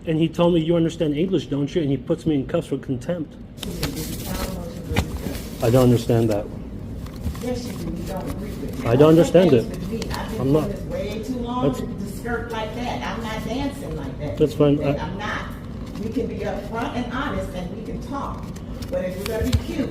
And he told me, you understand English, don't you? And he puts me in cuffs for contempt. I don't understand that. Yes, you do. You don't agree with me. I don't understand it. I'm not. It's way too long to skirt like that. I'm not dancing like that. That's fine. I'm not. We can be upfront and honest, and we can talk. But if we're gonna be cute.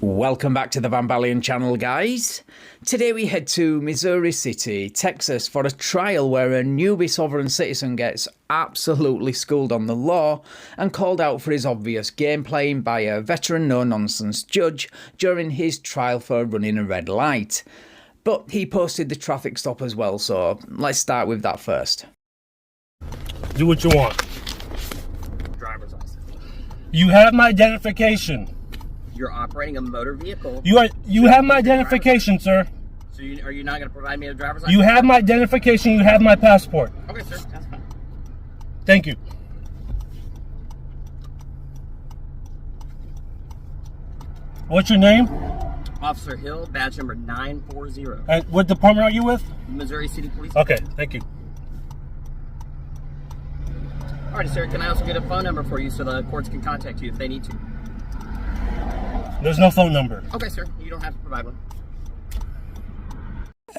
Welcome back to the Van Balian channel, guys. Today we head to Missouri City, Texas for a trial where a newbie sovereign citizen gets absolutely schooled on the law and called out for his obvious game playing by a veteran no-nonsense judge during his trial for running a red light. But he posted the traffic stop as well, so let's start with that first. Do what you want. Driver's license. You have my identification. You're operating a motor vehicle. You have my identification, sir. So are you not going to provide me a driver's license? You have my identification. You have my passport. Okay, sir. That's fine. Thank you. What's your name? Officer Hill, badge number 940. And what department are you with? Missouri City Police. Okay, thank you. All right, sir. Can I also get a phone number for you so the courts can contact you if they need to? There's no phone number. Okay, sir. You don't have to provide one.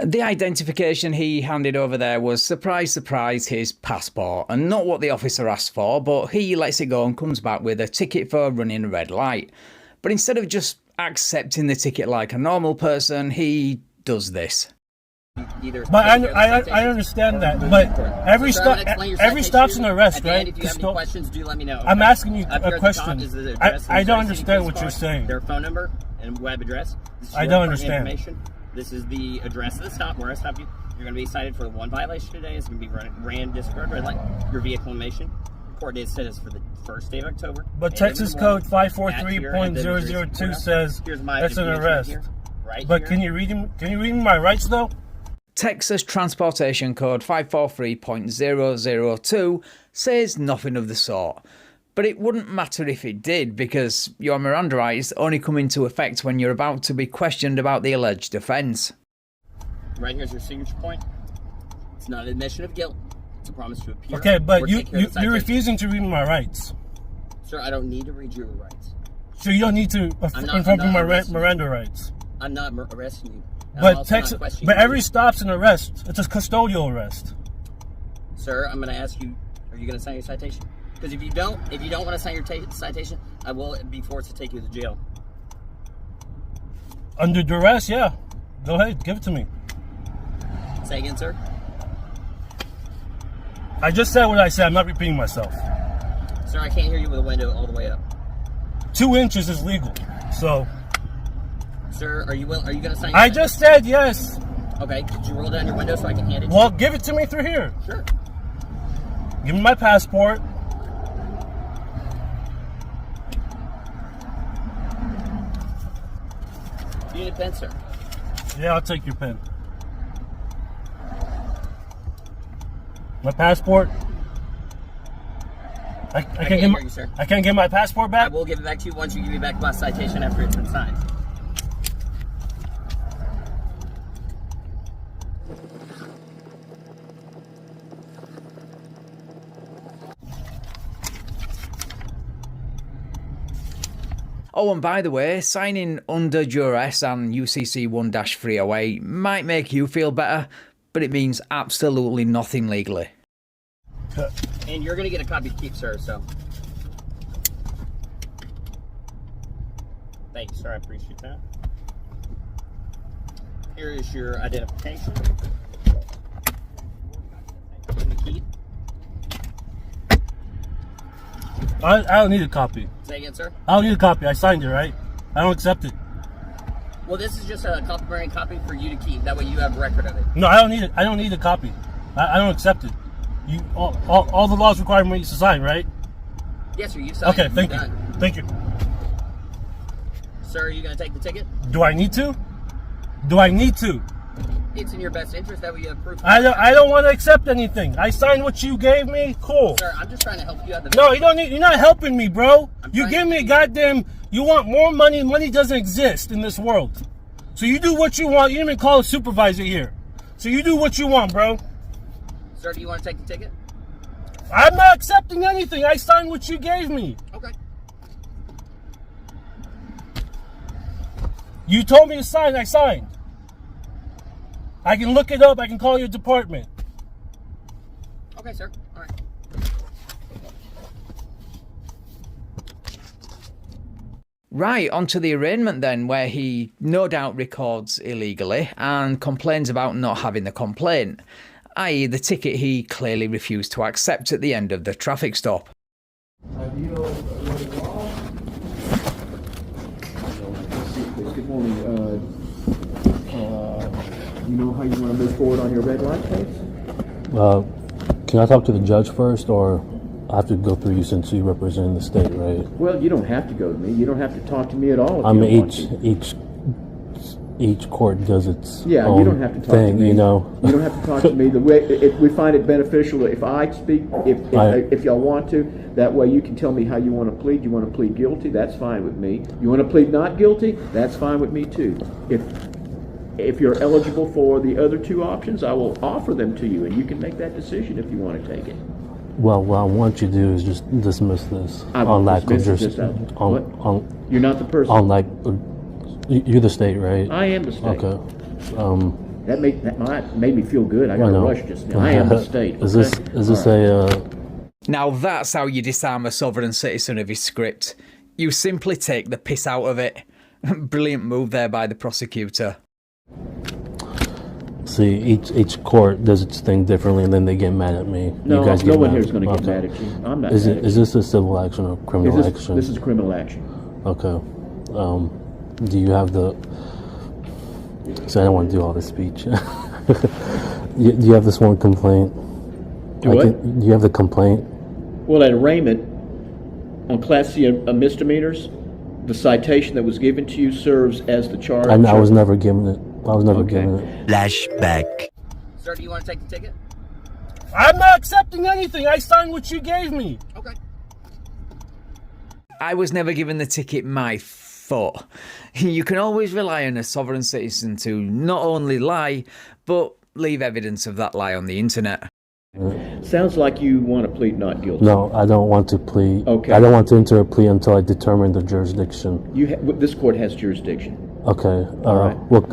The identification he handed over there was, surprise, surprise, his passport, and not what the officer asked for, but he lets it go and comes back with a ticket for running a red light. But instead of just accepting the ticket like a normal person, he does this. But I understand that. But every stop's an arrest, right? If you have any questions, do let me know. I'm asking you a question. I don't Missouri understand City what you're Police saying. Their phone number and web address. I don't understand. This is the address of the stop where I stopped you. You're going to be cited for one violation today. It's going to be ran disregard red light. Your vehicle information. Court date set is for the first day of October. But Texas Code 543.002 says that's an arrest. But can you read me my rights though? Texas Transportation Code 543.002 says nothing of the sort. But it wouldn't matter if it did, because your Miranda rights only come into effect when you're about to be questioned about the alleged offence. Right here's your signature point. It's not an admission of guilt. It's a promise to appear. Okay, but you're refusing to read me my rights. Sir, I don't need to read your rights. So you don't need to inform me my Miranda rights. I'm not arresting you. But every stop's an arrest. It's a custodial arrest. Sir, I'm going to ask you, are you going to sign your citation? Because if you don't want to sign your citation, I will be forced to take you to jail. Under duress, yeah. Go ahead, give it to me. Say again, sir? I just said what I said. I'm not repeating myself. Sir, I can't hear you with the window all the way up. 2 inches is legal, so... Sir, are you going to sign your I just said yes. Okay, could you roll down your window so I can hand it to you? Well, give it to me through here. Sure. Give me my passport. You need a pen, sir? Yeah, I'll take your pen. My passport. I can't hear you, sir. I can't get my passport back? I will give it back to you once you give me back my citation after it's been signed. Oh, and by the way, signing under duress and UCC 1-308 might make you feel better, but it means absolutely nothing legally. And you're going to get a copy to keep, sir, so. Thank you, sir. I appreciate that. Here is your identification. Key. I don't need a copy. Say again, sir? I don't need a copy. I signed it, right? I don't accept it. Well, this is just a complimentary copy for you to keep. That way you have record of it. No, I don't need it. I don't need a copy. I don't accept it. All the laws require me to sign, right? Yes, sir. You signed. Okay, thank you. Thank you. Sir, are you going to take the ticket? Do I need to? Do I need to? It's in your best interest. That way you have proof. I don't want to accept anything. I signed what you gave me. Cool. Sir, I'm just trying to help you out. No, you don't need. You're not helping me, bro. You give me a goddamn You want more money? Money doesn't exist in this world. So you do what you want. You didn't even call a supervisor here. So you do what you want, bro. Sir, do you want to take the ticket? I'm not accepting anything. I signed what you gave me. Okay. You told me to sign, I signed. I can look it up. I can call your department. Okay, sir. All right. Right, onto the arraignment then, where he no doubt records illegally and complains about not having the complaint, i.e. the ticket he clearly refused to accept at the end of the traffic stop. Good morning. You know how you want to move forward on your red light case? Can I talk to the judge first, or I have to go through you since you represent the state, right? Well, you don't have to go to me. You don't have to talk to me at all. I mean, each court does its own you don't have to talk thing, to me. you know. You don't have to talk to me. The way if we find it beneficial, if I speak, if y'all want to, that way you can tell me how you want to plead. You want to plead guilty? That's fine with me. You want to plead not guilty? That's fine with me too. If you're eligible for the other two options, I will offer them to you, and you can make that decision if you want to take it. Well, what I want you to do is just dismiss this on lack of jurisdiction. You're not the person. On like, you're the state, right? I am the state. Okay. That made me feel good. I got a rush just now. I am the state. Is this a? Now that's how you disarm a sovereign citizen of his script. You simply take the piss out of it. Brilliant move there by the prosecutor. See, each court does its thing differently, and then they get mad at me. No, you guys no get one mad. here is going to get mad at you. I'm not. Is this a civil action or criminal action? This is criminal action. Okay. Do you have the? So I don't want to do all this speech. Do you have this one complaint? Do what? Do you have the complaint? Well, at arraignment, on Class C misdemeanors, the citation that was given to you serves as the charge. I was never given it. I was never given it. Flashback. Sir, do you want to take the ticket? I'm not accepting anything. I signed what you gave me. Okay. I was never given the ticket, my foot. You can always rely on a sovereign citizen to not only lie, but leave evidence of that lie on the internet. Sounds like you want to plead not guilty. No, I don't want to plead. Okay. I don't want to enter a plea until I determine the jurisdiction. This court has jurisdiction. Okay. All right. Well,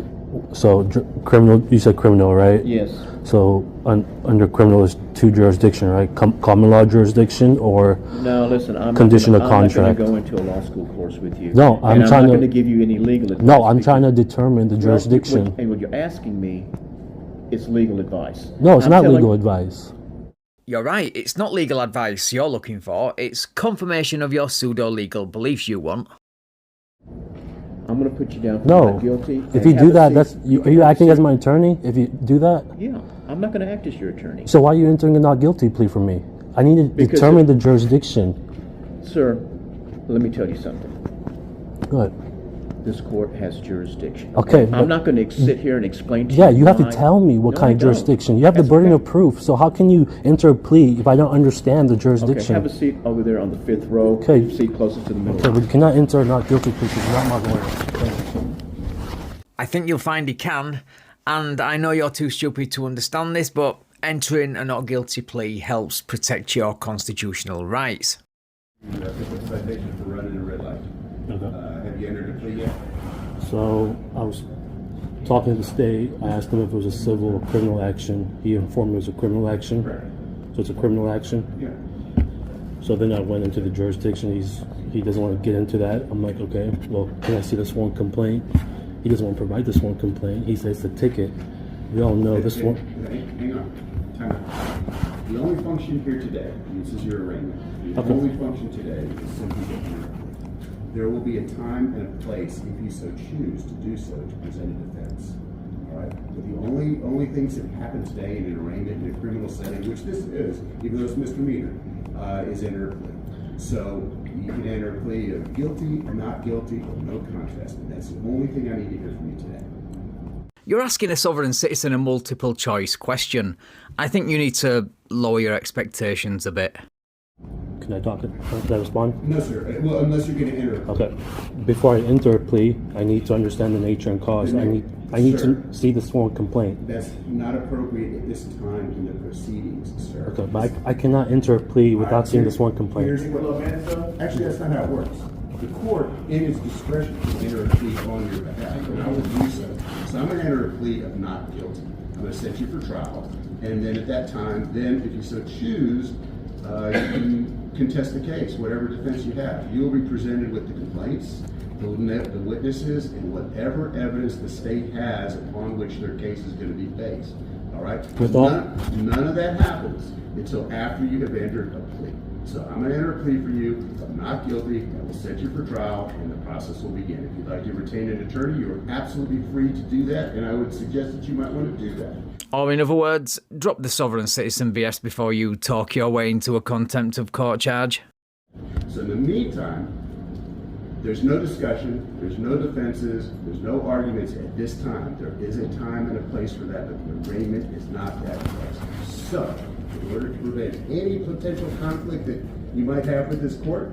so criminal. You said criminal, right? Yes. So under criminal is two jurisdiction, right? Common law jurisdiction or No, listen. conditional I'm contract. not going to go into a law school course with you. No, I'm not going to give you any legal advice. No, I'm trying to determine the jurisdiction. And what you're asking me, it's legal advice. No, it's not legal advice. You're right, it's not legal advice you're looking for, it's confirmation of your pseudo-legal beliefs you want. I'm going to put you down for not guilty. If you do that, are you acting as my attorney? If you do that? Yeah, I'm not going to act as your attorney. So why are you entering a not guilty plea for me? I need to determine the jurisdiction. Sir, let me tell you something. Good. This court has jurisdiction. Okay. I'm not going to sit here and explain to you. Yeah, you have to tell me what kind of jurisdiction. You have the burden of proof. So how can you enter a plea if I don't understand the jurisdiction? Okay, have a seat over there on the 5th row. Okay. Seat closest to the middle. Okay, but you cannot enter a not guilty plea because you're not my lawyer. I think you'll find he can, and I know you're too stupid to understand this, but entering a not guilty plea helps protect your constitutional rights. You have a citation for running a red light. Okay. Have you entered a plea yet? So I was talking to the state. I asked him if it was a civil or criminal action. He informed me it was a criminal action. Correct. So it's a criminal action. Yeah. So then I went into the jurisdiction. He doesn't want to get into that. I'm like, okay, well, can I see this one complaint? He doesn't want to provide this one complaint. He says the ticket. We all know this one. Hang on. Time out. The only function here today, and this is your arraignment, the only function today is simply get your plea. There will be a time and a place, if you so choose to do so, to present a defense. All right? But the only things that happen today in an arraignment in a criminal setting, which this is, even though it's misdemeanor, is enter a plea. So you can enter a plea of guilty, not guilty, or no contest. And that's the only thing I need to hear from you today. You're asking a sovereign citizen a multiple choice question. I think you need to lower your expectations a bit. Can Can I talk? Can I respond? No, sir. Well, unless you're going to enter. Okay. Before I enter a plea, I need to understand the nature and cause. I need to see the sworn complaint. That's not appropriate at this time in the proceedings, sir. Okay, but I cannot enter a plea without seeing the sworn complaint. Actually, that's not how it works. The court, in its discretion, can enter a plea on your behalf, and I will do so. So I'm going to enter a plea of not guilty. I'm going to set you for trial, and then at that time, then if you so choose, you can contest the case, whatever defense you have. You'll be presented with the complaints, the witnesses, and whatever evidence the state has upon which their case is going to be based. All right? None of that happens until after you have entered a plea. So I'm going to enter a plea for you of not guilty, and we'll set you for trial, and the process will begin. If you'd like to retain an attorney, you are absolutely free to do that, and I would suggest that you might want to do that. Or in other words, drop the sovereign citizen BS before you talk your way into a contempt of court charge. So in the meantime, there's no discussion, there's no defenses, there's no arguments at this time. There is a time and a place for that, but the arraignment is not that place. So, in order to prevent any potential conflict that you might have with this court,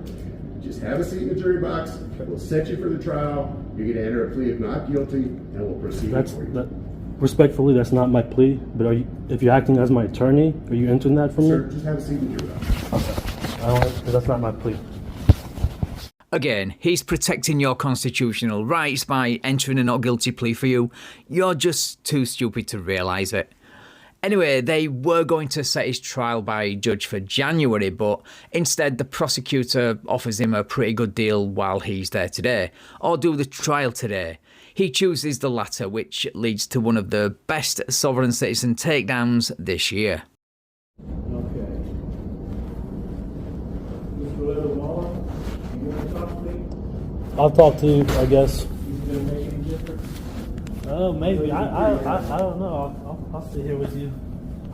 just have a seat in the jury box, we'll set you for the trial, you're going to enter a plea of not guilty, and we'll proceed for you. Respectfully, that's not my plea, but if you're acting as my attorney, are you entering that for me? Sir, just have a seat in the jury box. Okay. Because that's not my plea. Again, he's protecting your constitutional rights by entering a not guilty plea for you. You're just too stupid to realise it. Anyway, they were going to set his trial by judge for January, but instead the prosecutor offers him a pretty good deal while he's there today, or do the trial today. He chooses the latter, which leads to one of the best sovereign citizen takedowns this year. Okay. Mr. Waller, you want to talk to me? I'll talk to you, I guess. Is it going to make any difference? Oh, maybe. I don't know. I'll sit here with you.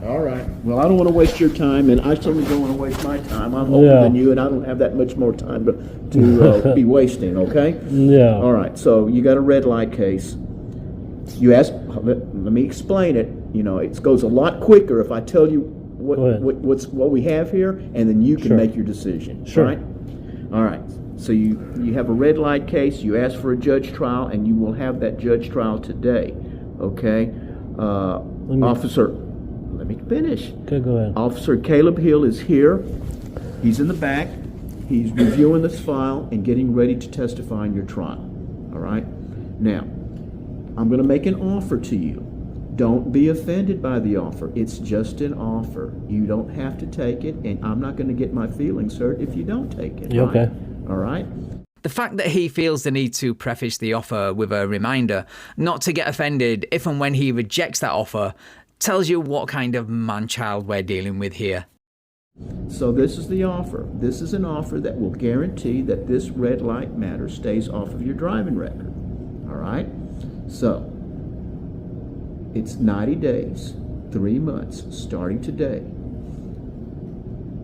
All right. Well, I don't want to waste your time, and I certainly don't want to waste my time. I'm older than you, and I don't have that much more time to be wasting, okay? Yeah. All right. So you got a red light case. You asked, let me explain it. You know, it goes a lot quicker if I tell you what we have here, and then you can make your decision. Sure. Right? All right. So you have a red light case. You ask for a judge trial, and you will have that judge trial today, okay? Officer, let me finish. Okay, go ahead. Officer Caleb Hill is here. He's in the back. He's reviewing this file and getting ready to testify in your trial. All right? Now, I'm going to make an offer to you. Don't be offended by the offer. It's just an offer. You don't have to take it, and I'm not going to get my feelings hurt if you don't take it. You okay? All right? The fact that he feels the need to preface the offer with a reminder not to get offended if and when he rejects that offer tells you what kind of man-child we're dealing with here. So this is the offer. This is an offer that will guarantee that this red light matter stays off of your driving record. All right? So, it's 90 days, 3 months, starting today.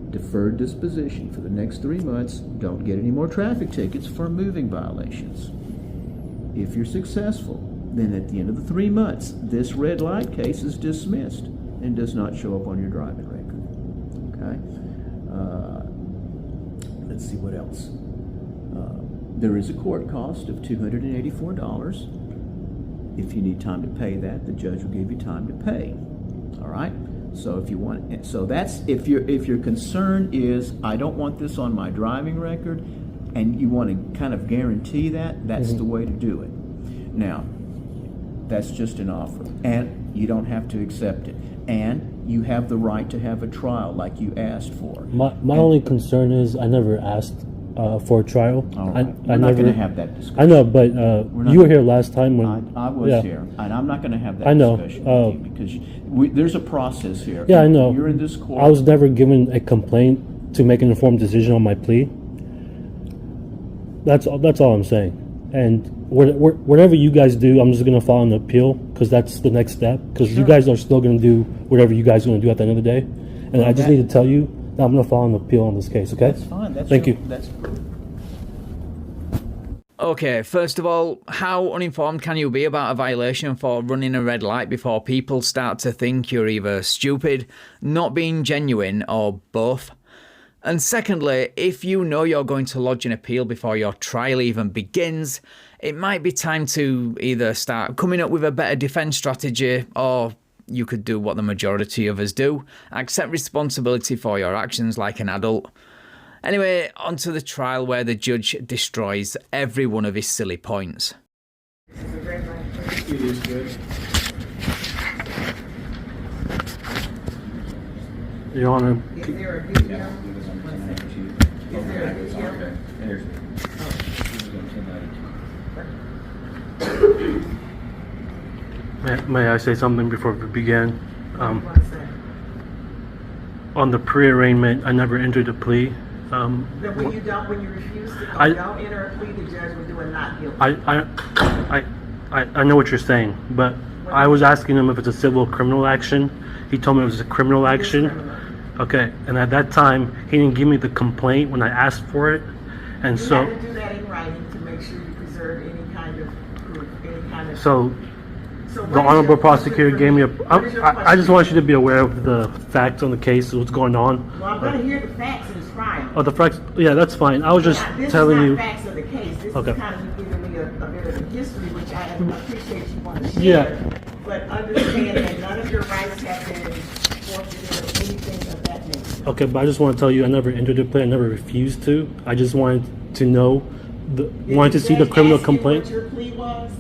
Deferred disposition for the next 3 months. Don't get any more traffic tickets for moving violations. If you're successful, then at the end of the 3 months, this red light case is dismissed and does not show up on your driving record. Okay? Let's see what else. There is a court cost of $284. If you need time to pay that, the judge will give you time to pay. All right? So if you want, so that's if your concern is I don't want this on my driving record, and you want to kind of guarantee that, that's the way to do it. Now, that's just an offer, and you don't have to accept it, and you have the right to have a trial like you asked for. My only concern is I never asked for a trial. All right. We're not going to have that discussion. I know, but you were here last time when I was here, and I'm not going to have that discussion with you because there's a process here. Yeah, I know. You're in this court. I was never given a complaint to make an informed decision on my plea. That's all I'm saying. And whatever you guys do, I'm just going to file an appeal because that's the next step. Because you guys are still going to do whatever you guys are going to do at the end of the day. And I just need to tell you that I'm going to file an appeal on this case, okay? That's fine. Thank you. That's Okay, first of all, how uninformed can you be about a violation for running a red light before people start to think you're either stupid, not being genuine, or both? And secondly, if you know you're going to lodge an appeal before your trial even begins, it might be time to either start coming up with a better defence strategy, or you could do what the majority of us do, accept responsibility for your actions like an adult. Anyway, on to the trial where the judge destroys every one of his silly points. It is good. Your Honor, Is there a video? Is there a video? may I say something before we begin? One second. On the pre-arraignment, I never entered a plea. Then when you refuse to don't enter a plea, the judge will do a not guilty. I know what you're saying, but I was asking him if it's a civil or criminal action. He told me it was a criminal action. Criminal. Okay, and at that time, he didn't give me the complaint when I asked for it, and You so. have to do that in writing to make sure you preserve any kind of proof, any kind of. So So the honorable prosecutor gave me I just want you to be aware of the facts on the case, what's going on. Well, I'm going to hear the facts in this trial. Oh, the facts, yeah, that's fine. I was just telling This you. is not facts of the case. This Okay. is kind of you giving me a bit of the history, which I appreciate you want to share. Yeah. But understand that none of your rights have been forfeited or anything of that nature. Okay, but I just want to tell you, I never entered the plea. I never refused to. I just wanted to know, wanted to see the criminal complaint. Did the judge ask you what your plea was?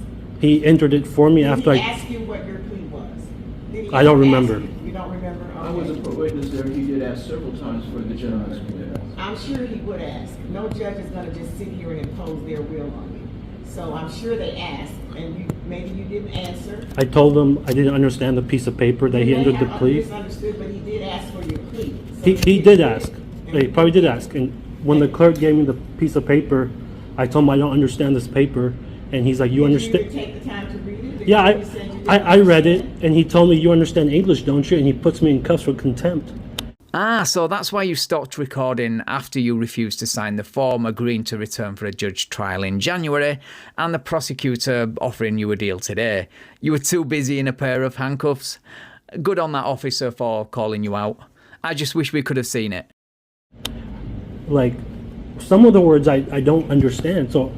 He entered it for me Did after he I. ask you what your plea was? Did he I don't ask remember. you? You don't remember? I was a witness there. He did ask several times for the gentleman's commitment. I'm sure he would ask. No judge is going to just sit here and impose their will on you. So I'm sure they asked, and maybe you didn't answer. I told him I didn't understand the piece of paper that he may entered the have plea. misunderstood, but he did ask for your plea. So He did ask. He probably did ask. And when the clerk gave me the piece of paper, I told him I don't understand this paper, and he's like, "You Did understand?" you take the time to read it? Yeah, You said you didn't I read it, understand? and he told me, "You understand English, don't you?" And he puts me in cuffs for contempt. Ah, so that's why you stopped recording after you refused to sign the form agreeing to return for a judge trial in January and the prosecutor offering you a deal today. You were too busy in a pair of handcuffs. Good on that officer for calling you out. I just wish we could have seen it. Like, some of the words I don't understand. So,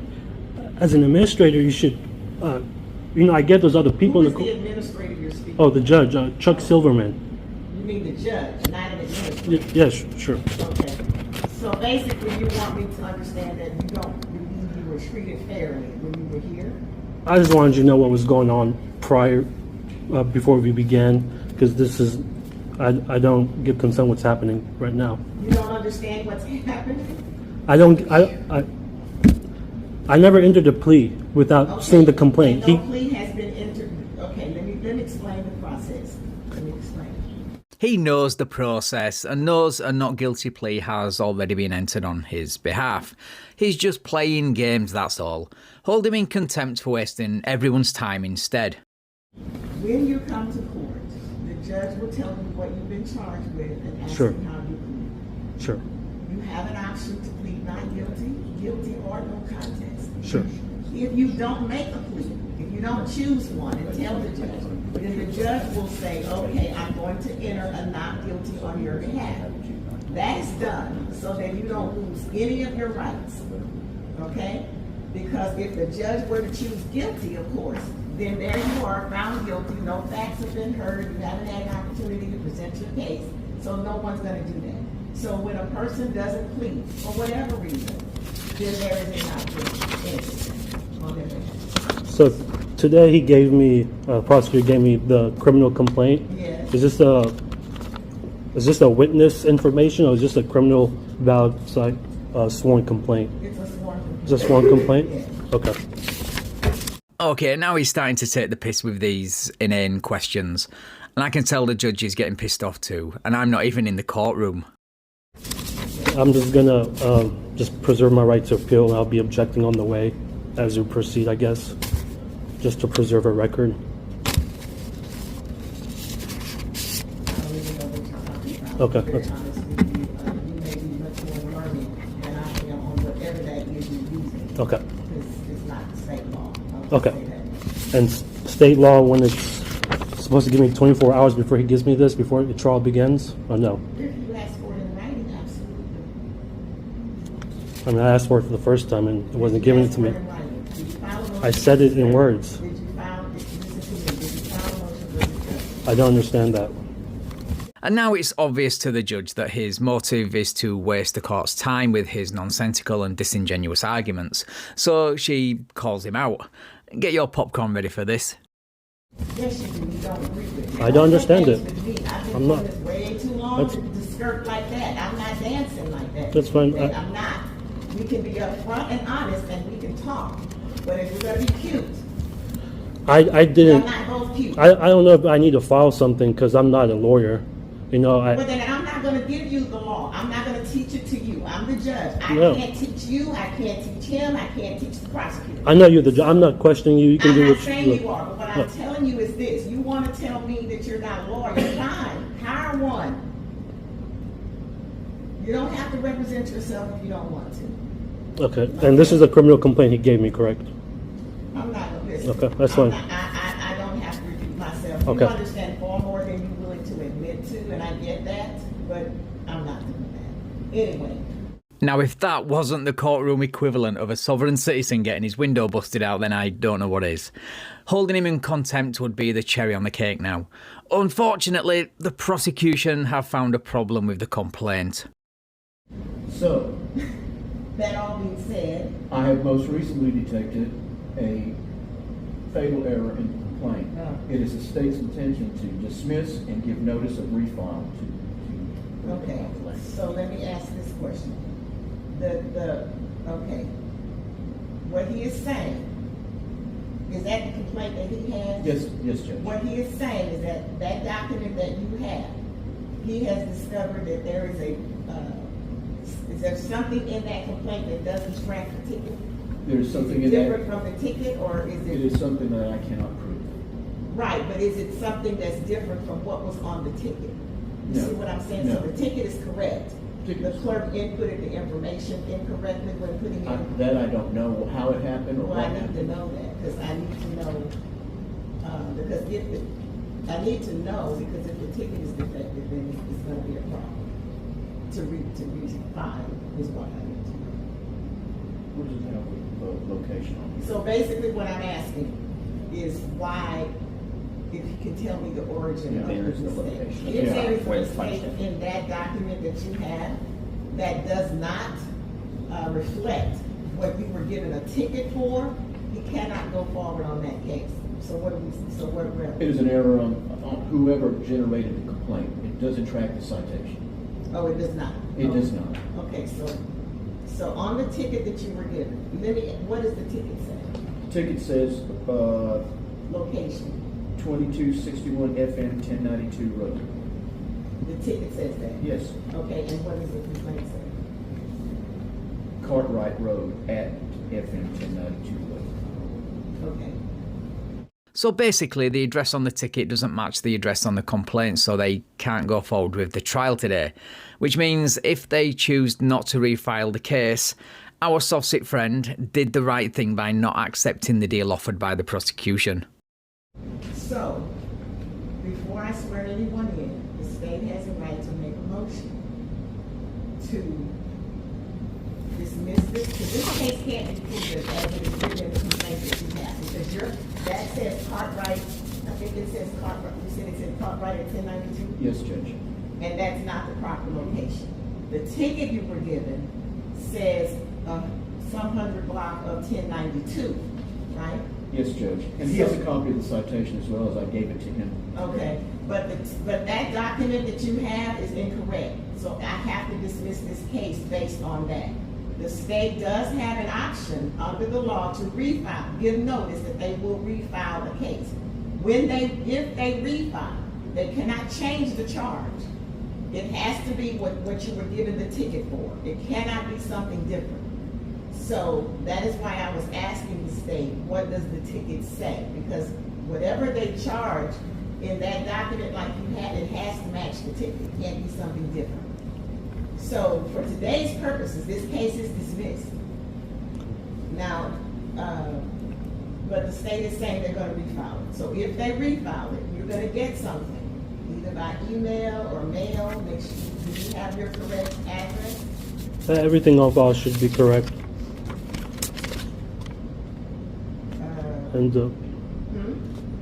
as an administrator, you should, I get those other people Who in is the the administrator you're speaking? Oh, the judge, Chuck Silverman. You mean the judge, not an administrator? Yes, sure. Okay. So basically, you want me to understand that you don't believe you were treated fairly when you were here? I just wanted you to know what was going on prior, before we began, because this is, I don't get concerned what's happening right now. You don't understand what's happening? I never entered a plea without seeing the complaint. No plea has been entered. Okay, let me explain the process. Let me explain. He knows the process and knows a not guilty plea has already been entered on his behalf. He's just playing games, that's all. Hold him in contempt for wasting everyone's time instead. When you come to court, the judge will tell you what you've been charged with and ask Sure. you how you plead. Sure, You have an option to plead not guilty, guilty, or no contest. sure. If you don't make a plea, if you don't choose one and tell the judge, then the judge will say, okay, I'm going to enter a not guilty on your behalf. That is done so that you don't lose any of your rights, okay? Because if the judge were to choose guilty, of course, then there you are, found guilty, no facts have been heard, you haven't had an opportunity to present your case, so no one's gonna do that. So when a person doesn't plead, for whatever reason, then there is a not guilty on their behalf. So today he gave me, prosecutor gave me the criminal complaint. Yes. Is this a witness information or is this a criminal valid sworn complaint? It's a sworn complaint. Is it a sworn complaint? Yes. Okay. Okay, now he's starting to take the piss with these inane questions. And I can tell the judge is getting pissed off too. And I'm not even in the courtroom. I'm just gonna just preserve my right to appeal, and I'll be objecting on the way as we proceed, I guess, just to preserve a record. I don't even know what you're talking about. Okay, To be very that's- honest with you, you may be much more learning than I am on whatever that is you're using. Okay. Because it's not state law. I'll just Okay. say that. And state law, when it's supposed to give me 24 hours before he gives me this, before the trial begins, or no? If you ask for it in writing, absolutely. I mean, I asked for it for the first time and it wasn't given to me. I said it in words. Did you file, listen to me, did you file a motion with the judge? I don't understand that. And now it's obvious to the judge that his motive is to waste the court's time with his nonsensical and disingenuous arguments. So she calls him out. Get your popcorn ready for this. Yes, you do. You don't agree with me. I don't understand it. I'm not. This way too long to skirt like that. I'm not dancing like that. That's fine. I'm not. We can be upfront and honest, and we can talk. But if we're gonna be cute, I didn't. I'm not both cute. I don't know if I need to file something because I'm not a lawyer. You know, But then I'm not gonna give you the law. I'm not gonna teach it to you. I'm the judge. I can't teach you. I can't teach him. I can't teach the prosecutor. I know you're the judge. I'm not questioning you. You can do what you I'm not saying you are, but what I'm telling you is this. You want to tell me that you're not a lawyer, fine. Hire one. You don't have to represent yourself if you don't want to. Okay. And this is a criminal complaint he gave me, correct? I'm not going to listen. Okay, that's fine. I don't have to repeat myself. Okay. You understand far more than you're willing to admit to, and I get that, but I'm not doing that. Anyway. Now, if that wasn't the courtroom equivalent of a sovereign citizen getting his window busted out, then I don't know what is. Holding him in contempt would be the cherry on the cake now. Unfortunately, the prosecution have found a problem with the complaint. So, That all being said, I have most recently detected a fatal error in the complaint. It is the state's intention to dismiss and give notice of refile to okay, so let me ask this question. Okay, what he is saying, is that the complaint that he has? Yes, Judge. What he is saying is that that document that you have, he has discovered that there is is there something in that complaint that doesn't track the ticket? There's something in different that. from the ticket, or is it? It is something that I cannot prove. Right, but is it something that's different from what was on the ticket? You No. see what I'm saying? No. So the ticket is correct. Ticket The is clerk inputted the information incorrectly when putting in. That I don't know how it happened or Well, what I need to happened. know that, because I need to know, because I need to know, because if the ticket is defective, then it's gonna be a problem. To refile is what I need to know. What does it have with the location on it? So basically what I'm asking is why, if you can tell me the origin of There's the the mistake. location. If there is a Where's mistake function? in that document that you have that does not reflect what you were given a ticket for, you cannot go forward on that case. So what It is an error on whoever generated the complaint. It doesn't track the citation. Oh, it does not? It does not. Okay, so on the ticket that you were given, what does the ticket say? The ticket says, Location. 2261 FM 1092 Road. The ticket says that? Yes. Okay, and what does the complaint say? Cartwright Road at FM 1092 Road. Okay. So basically, the address on the ticket doesn't match the address on the complaint, so they can't go forward with the trial today. Which means if they choose not to refile the case, our soft-sit friend did the right thing by not accepting the deal offered by the prosecution. So, before I swear anyone in, the state has a right to make a motion to dismiss this, because this case can't be proved as it is written in the complaint that you have, because that says Cartwright, I think it says Cartwright, you said it said Cartwright at 1092? Yes, Judge. And that's not the proper location. The ticket you were given says some 100 block of 1092, right? Yes, Judge. And he has a copy of the citation as well, as I gave it to him. Okay, but that document that you have is incorrect, so I have to dismiss this case based on that. The state does have an option under the law to refile, give notice that they will refile the case. If they refile, they cannot change the charge. It has to be what you were given the ticket for. It cannot be something different. So that is why I was asking the state, what does the ticket say? Because whatever they charge in that document like you had, it has to match the ticket. It can't be something different. So for today's purposes, this case is dismissed. Now, but the state is saying they're going to refile it. So if they refile it, you're going to get something, either by email or mail. Make sure you have your correct address. Everything of ours should be correct. And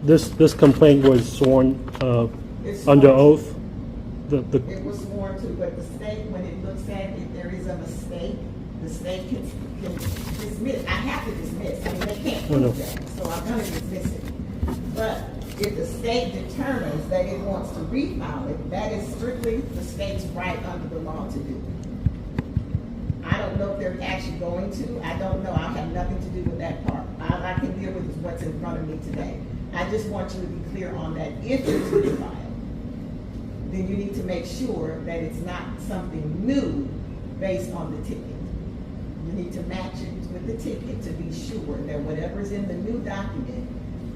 this complaint was sworn under oath. It was sworn to, but the state, when it looks at if there is a mistake, the state can dismiss. I have to dismiss. I mean, they can't prove that, so I'm going to dismiss it. But if the state determines that it wants to refile it, that is strictly the state's right under the law to do. I don't know if they're actually going to. I don't know. I have nothing to do with that part. All I can deal with is what's in front of me today. I just want you to be clear on that. If it's refiled, then you need to make sure that it's not something new based on the ticket. You need to match it with the ticket to be sure that whatever's in the new document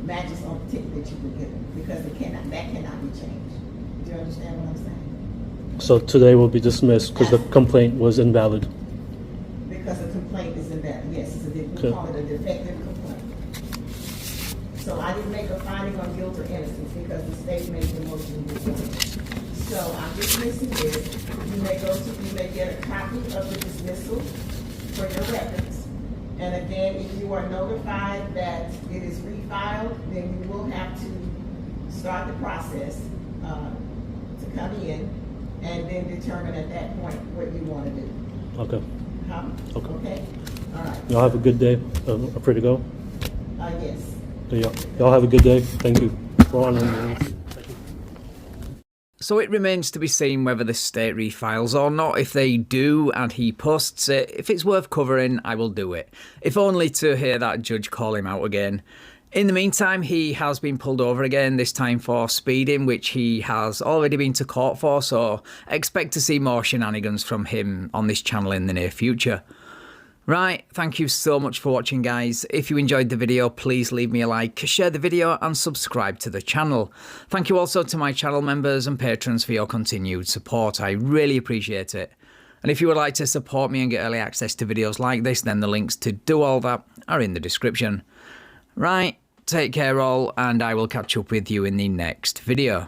matches on the ticket that you were given, because that cannot be changed. Do you understand what I'm saying? So today will be dismissed because the complaint was invalid. Because the complaint is invalid. Yes, we call it a defective complaint. So I didn't make a finding on guilt or innocence because the state made the motion before. So I'm dismissing this. You may get a copy of the dismissal for your records. And again, if you are notified that it is refiled, then you will have to start the process to come in and then determine at that point what you want to do. Okay. Huh? Okay. All right. Y'all have a good day. I'm free to go? Yes. Y'all have a good day. Thank you for honoring me. So it remains to be seen whether the state refiles or not. If they do and he posts it, if it's worth covering, I will do it. If only to hear that judge call him out again. In the meantime, he has been pulled over again, this time for speeding, which he has already been to court for, so expect to see more shenanigans from him on this channel in the near future. Right, thank you so much for watching, guys. If you enjoyed the video, please leave me a like, share the video and subscribe to the channel. Thank you also to my channel members and patrons for your continued support. I really appreciate it. And if you would like to support me and get early access to videos like this, then the links to do all that are in the description. Right, take care all, and I will catch up with you in the next video.